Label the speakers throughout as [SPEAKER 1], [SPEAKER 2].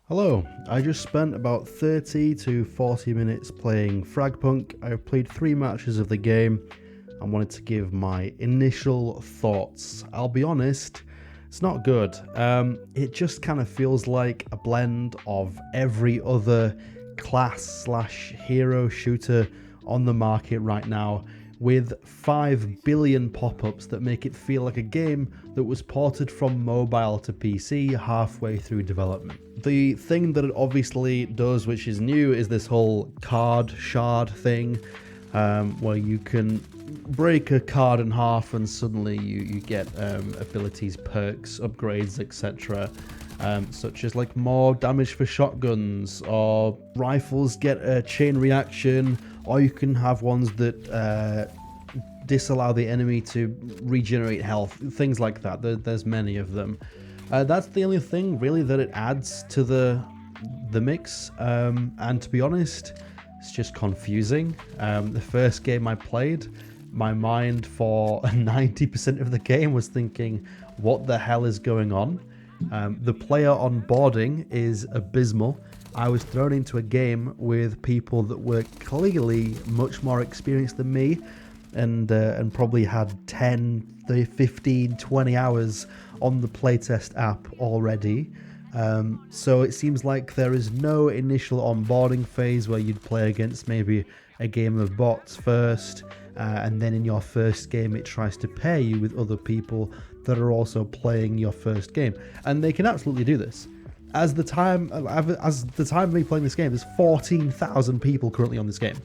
[SPEAKER 1] Hello, I just spent about 30 to 40 minutes playing Fragpunk. I've played 3 matches of the game and wanted to give my initial thoughts. I'll be honest, it's not good. It just kind of feels like a blend of every other class/hero shooter on the market right now, with 5 billion pop-ups that make it feel like a game that was ported from mobile to PC halfway through development. The thing that it obviously does, which is new, is this whole card shard thing, where you can break a card in half and suddenly you get abilities, perks, upgrades, etc. Such as like more damage for shotguns, or rifles get a chain reaction, or you can have ones that disallow the enemy to regenerate health, things like that. There's many of them. That's the only thing really that it adds to the mix, and to be honest, it's just confusing. The first game I played, my mind for 90% of the game was thinking, what the hell is going on? The player onboarding is abysmal. I was thrown into a game with people that were clearly much more experienced than me, and probably had 10, 15, 20 hours on the playtest app already. So it seems like there is no initial onboarding phase where you'd play against maybe a game of bots first, and then in your first game it tries to pair you with other people that are also playing your first game. And they can absolutely do this. As the time of me playing this game, there's 14,000 people currently on this game.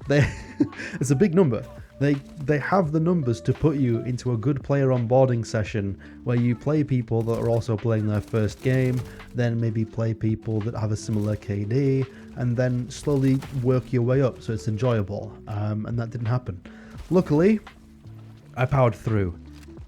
[SPEAKER 1] It's a big number. They have the numbers to put you into a good player onboarding session where you play people that are also playing their first game, then maybe play people that have a similar KD, and then slowly work your way up so it's enjoyable. And that didn't happen. Luckily, I powered through.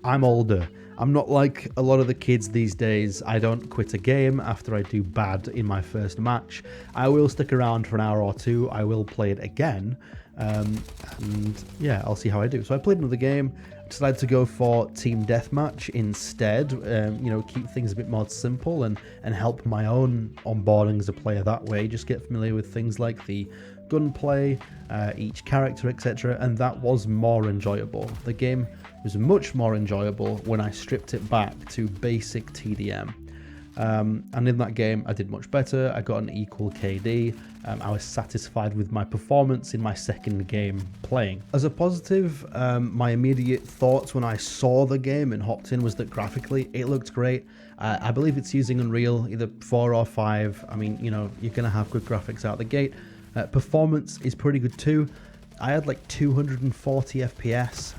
[SPEAKER 1] I'm older. I'm not like a lot of the kids these days. I don't quit a game after I do bad in my first match. I will stick around for an hour or two. I will play it again. And yeah, I'll see how I do. So I played another game, decided to go for team deathmatch instead, keep things a bit more simple and help my own onboarding as a player that way. Just get familiar with things like the gunplay, each character, etc. And that was more enjoyable. The game was much more enjoyable when I stripped it back to basic TDM. And in that game, I did much better. I got an equal KD. I was satisfied with my performance in my second game playing. As a positive, my immediate thoughts when I saw the game and hopped in was that graphically, it looked great. I believe it's using Unreal, either 4 or 5. I mean, you're going to have good graphics out the gate. Performance is pretty good too. I had like 240 FPS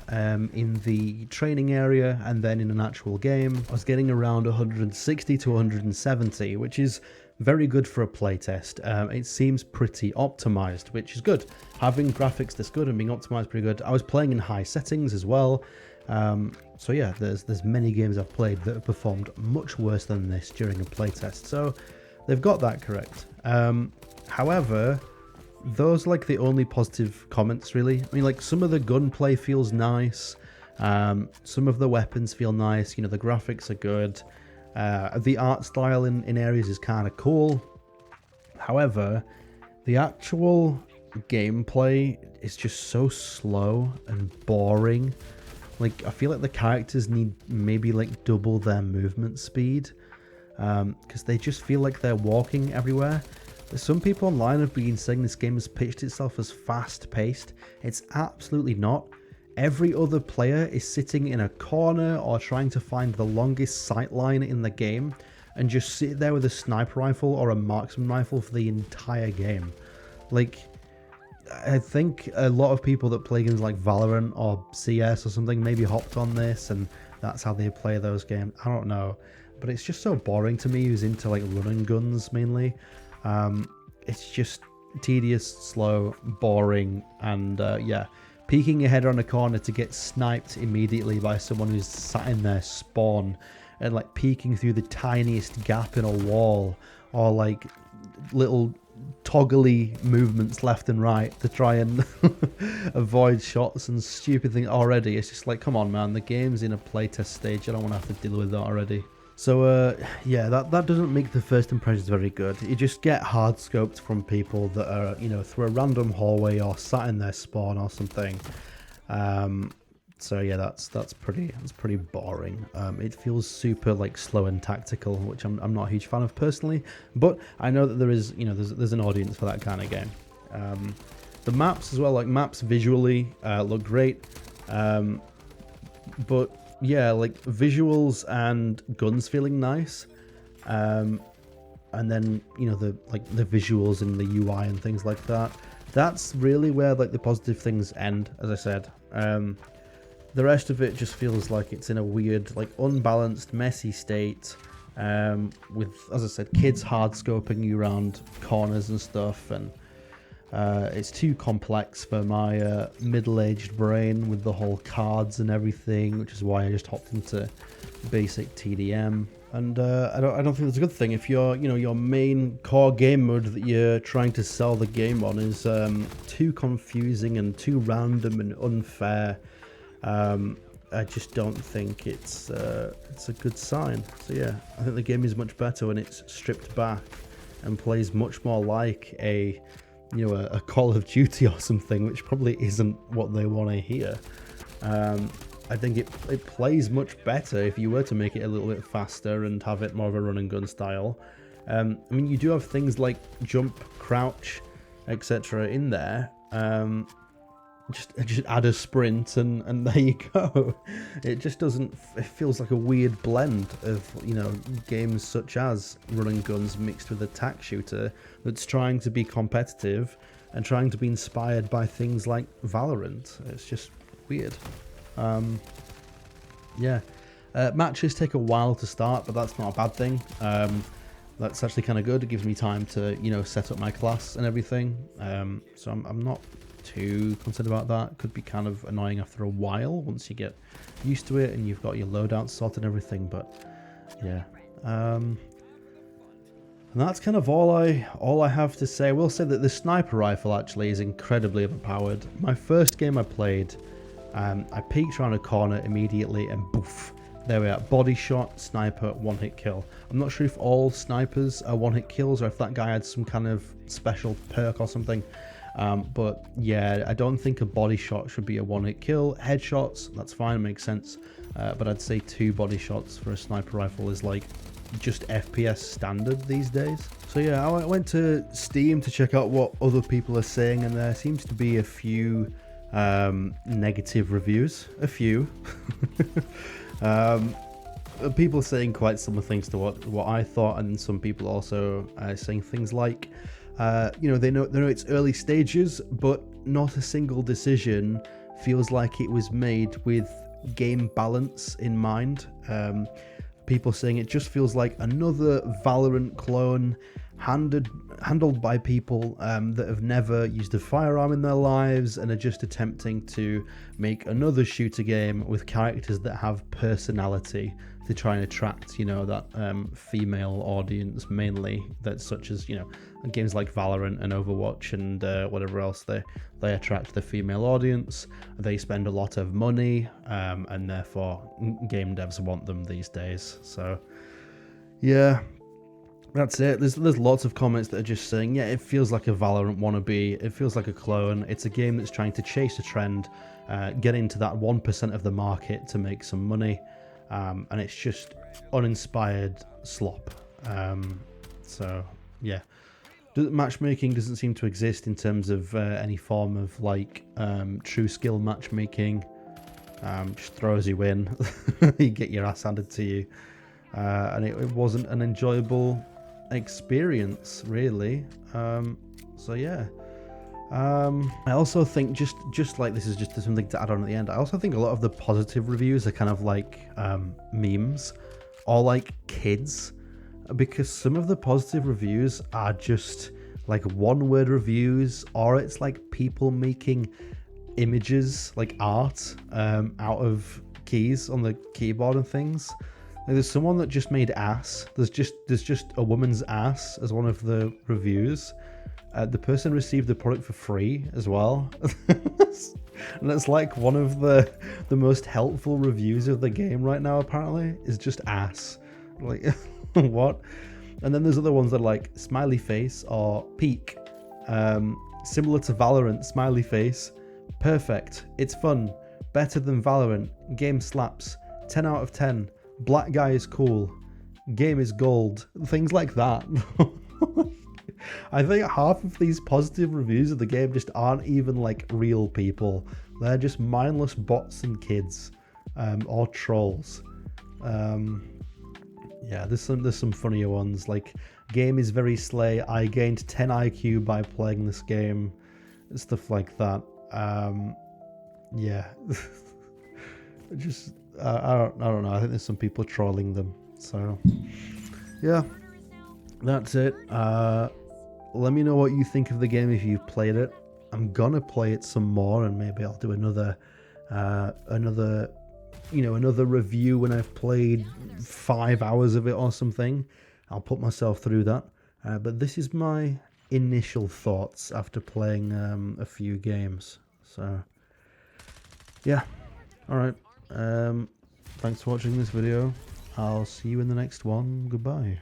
[SPEAKER 1] in the training area, and then in an actual game, I was getting around 160 to 170, which is very good for a playtest. It seems pretty optimized, which is good. Having graphics this good and being optimized pretty good. I was playing in high settings as well. So yeah, there's many games I've played that have performed much worse than this during a playtest. So they've got that correct. However, those are like the only positive comments really. I mean, like, some of the gunplay feels nice, some of the weapons feel nice, the graphics are good, the art style in areas is kind of cool. However, the actual gameplay is just so slow and boring. Like, I feel like the characters need maybe like double their movement speed, because they just feel like they're walking everywhere. Some people online have been saying this game has pitched itself as fast-paced. It's absolutely not. Every other player is sitting in a corner or trying to find the longest sight line in the game and just sit there with a sniper rifle or a marksman rifle for the entire game. Like, I think a lot of people that play games like Valorant or CS or something maybe hopped on this and that's how they play those games. I don't know. But it's just so boring to me, who's into like running guns mainly. It's just tedious, slow, boring, and yeah, peeking your head around a corner to get sniped immediately by someone who's sat in their spawn, and like peeking through the tiniest gap in a wall, or like little toggly movements left and right to try and avoid shots and stupid things already. It's just like, come on man, the game's in a playtest stage, I don't want to have to deal with that already. So yeah, that doesn't make the first impressions very good. You just get hard scoped from people that are, you know, through a random hallway or sat in their spawn or something. So yeah, that's pretty boring. It feels super like slow and tactical, which I'm not a huge fan of personally. But I know that there is, you know, there's an audience for that kind of game. The maps as well, like maps visually look great, but yeah, like visuals and guns feeling nice, and then, you know, the visuals and the UI and things like that. That's really where like the positive things end, as I said. The rest of it just feels like it's in a weird, like unbalanced, messy state, with, as I said, kids hard scoping you around corners and stuff, and it's too complex for my middle-aged brain with the whole cards and everything, which is why I just hopped into basic TDM. And I don't think that's a good thing if your, you know, your main core game mode that you're trying to sell the game on is too confusing and too random and unfair. I just don't think it's a good sign. So yeah, I think the game is much better when it's stripped back and plays much more like a, you know, a Call of Duty or something, which probably isn't what they want to hear. I think it plays much better if you were to make it a little bit faster and have it more of a run and gun style. I mean, you do have things like jump, crouch, etc. in there. Just add a sprint and there you go. It just doesn't. It feels like a weird blend of, you know, games such as run and guns mixed with a tac shooter that's trying to be competitive and trying to be inspired by things like Valorant. It's just weird. Yeah, matches take a while to start, but that's not a bad thing. That's actually kind of good. It gives me time to, you know, set up my class and everything. So I'm not too concerned about that. It could be kind of annoying after a while once you get used to it and you've got your loadouts sorted and everything, but yeah. And that's kind of all I have to say. I will say that the sniper rifle actually is incredibly overpowered. My first game I played, I peeked around a corner immediately and poof, there we are. Body shot, sniper, one-hit kill. I'm not sure if all snipers are one-hit kills or if that guy had some kind of special perk or something. But yeah, I don't think a body shot should be a one-hit kill. Headshots, that's fine, makes sense. But I'd say 2 body shots for a sniper rifle is like just FPS standard these days. So yeah, I went to Steam to check out what other people are saying, and there seems to be a few negative reviews. A few. People saying quite similar things to what I thought, and some people also saying things like, you know, they know it's early stages, but not a single decision feels like it was made with game balance in mind. People saying it just feels like another Valorant clone handled by people that have never used a firearm in their lives and are just attempting to make another shooter game with characters that have personality to try and attract, you know, that female audience mainly, that's such as, you know, games like Valorant and Overwatch and whatever else, they attract the female audience. They spend a lot of money, and therefore game devs want them these days. So yeah, that's it. There's lots of comments that are just saying, yeah, it feels like a Valorant wannabe. It feels like a clone. It's a game that's trying to chase a trend, get into that 1% of the market to make some money, and it's just uninspired slop. So yeah, matchmaking doesn't seem to exist in terms of any form of like true skill matchmaking. Just throws you in. You get your ass handed to you, and it wasn't an enjoyable experience really. So yeah, I also think just like, this is just something to add on at the end, I also think a lot of the positive reviews are kind of like memes or like kids, because some of the positive reviews are just like one-word reviews, or it's like people making images like art out of keys on the keyboard and things. Like, there's someone that just made ass. There's just a woman's ass as one of the reviews. The person received the product for free as well. And it's like one of the most helpful reviews of the game right now, apparently, is just ass. Like, what? And then there's other ones that are like smiley face or peak. Similar to Valorant, smiley face. Perfect. It's fun. Better than Valorant. Game slaps. 10 out of 10. Black guy is cool. Game is gold. Things like that. I think half of these positive reviews of the game just aren't even like real people. They're just mindless bots and kids, or trolls. Yeah, there's some funnier ones. Like, game is very slay. I gained 10 IQ by playing this game. Stuff like that. Yeah. Just I don't know. I think there's some people trolling them. So yeah, that's it. Let me know what you think of the game if you've played it. I'm gonna play it some more, and maybe I'll do another review when I've played 5 hours of it or something. I'll put myself through that. But this is my initial thoughts after playing a few games. So yeah, all right. Thanks for watching this video. I'll see you in the next one. Goodbye.